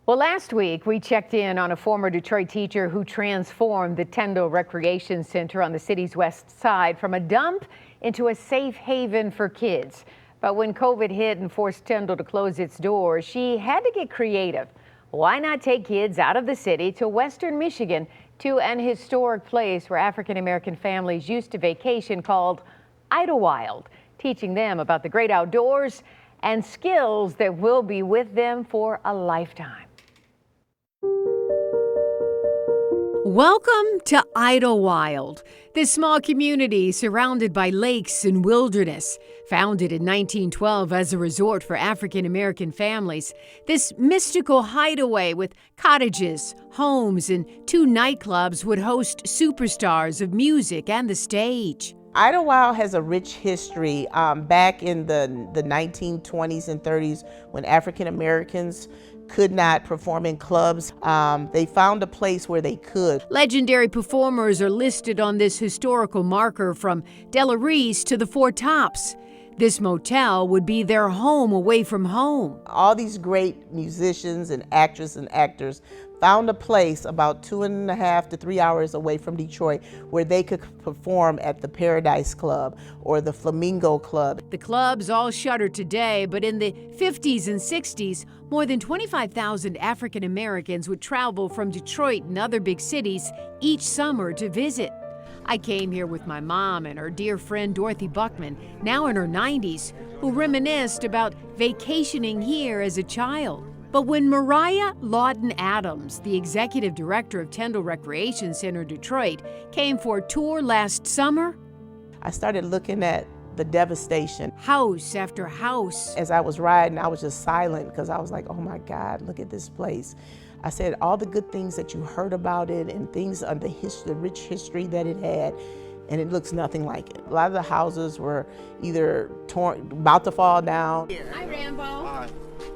Well, last week we checked in on a former Detroit teacher who transformed the Tyndall Recreation Center on the city's west side from a dump into a safe haven for kids. But when COVID hit and forced Tyndall to close its doors, she had to get creative. Why not take kids out of the city to western Michigan to an historic place where African-American families used to vacation called Idlewild, teaching them about the great outdoors and skills that will be with them for a lifetime. Welcome to Idlewild, this small community surrounded by lakes and wilderness. Founded in 1912 as a resort for African-American families, this mystical hideaway with cottages, homes, and 2 nightclubs would host superstars of music and the stage. Idlewild has a rich history. Back in the 1920s and 30s, when African Americans could not perform in clubs, they found a place where they could. Legendary performers are listed on this historical marker, from Della Reese to the Four Tops. This motel would be their home away from home. All these great musicians and actresses and actors found a place about 2.5 to 3 hours away from Detroit where they could perform at the Paradise Club or the Flamingo Club. The clubs all shuttered today, but in the 50s and 60s, more than 25,000 African Americans would travel from Detroit and other big cities each summer to visit. I came here with my mom and her dear friend Dorothy Buckman, now in her 90s, who reminisced about vacationing here as a child. But when Mariah Lawton Adams, the executive director of Tyndall Recreation Center Detroit, came for a tour last summer, I started looking at the devastation. House after house. As I was riding, I was just silent because I was like, oh my God, look at this place. I said, all the good things that you heard about it and things on the rich history that it had, and it looks nothing like it. A lot of the houses were either torn, about to fall down. Hi, Rambo. Hi.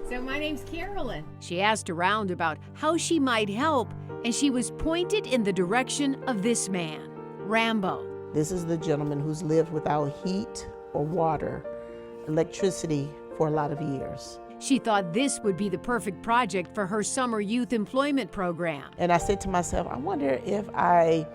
So my name's Carolyn. She asked around about how she might help, and she was pointed in the direction of this man, Rambo. This is the gentleman who's lived without heat or water, electricity for a lot of years. She thought this would be the perfect project for her summer youth employment program. And I said to myself, I wonder if I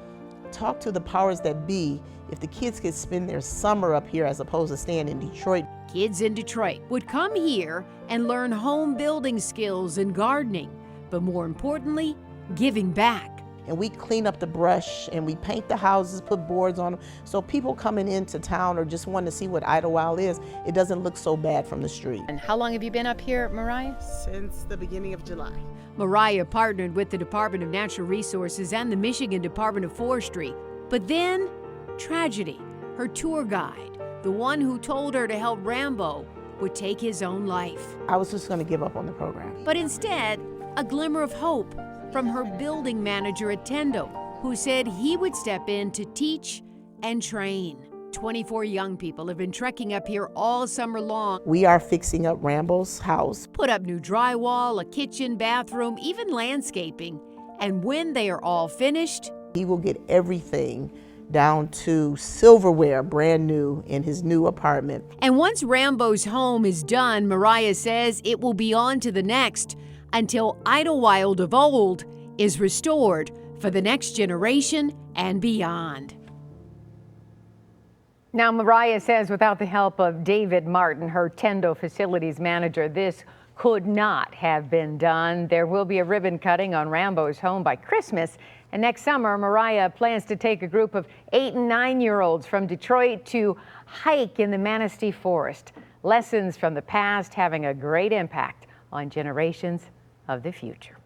talk to the powers that be, if the kids could spend their summer up here as opposed to staying in Detroit. Kids in Detroit would come here and learn home building skills and gardening, but more importantly, giving back. And we clean up the brush and we paint the houses, put boards on them. So people coming into town or just want to see what Idlewild is, it doesn't look so bad from the street. And how long have you been up here, Mariah? Since the beginning of July. Mariah partnered with the Department of Natural Resources and the Michigan Department of Forestry. But then, tragedy. Her tour guide, the one who told her to help Rambo, would take his own life. I was just going to give up on the program. But instead, a glimmer of hope from her building manager at Tyndall, who said he would step in to teach and train. 24 young people have been trekking up here all summer long. We are fixing up Rambo's house. Put up new drywall, a kitchen, bathroom, even landscaping. And when they are all finished, he will get everything down to silverware, brand new, in his new apartment. And once Rambo's home is done, Mariah says it will be on to the next, until Idlewild of old is restored for the next generation and beyond. Now, Mariah says without the help of David Martin, her Tyndall facilities manager, this could not have been done. There will be a ribbon cutting on Rambo's home by Christmas. And next summer, Mariah plans to take a group of 8- and 9-year-olds from Detroit to hike in the Manistee Forest. Lessons from the past having a great impact on generations of the future.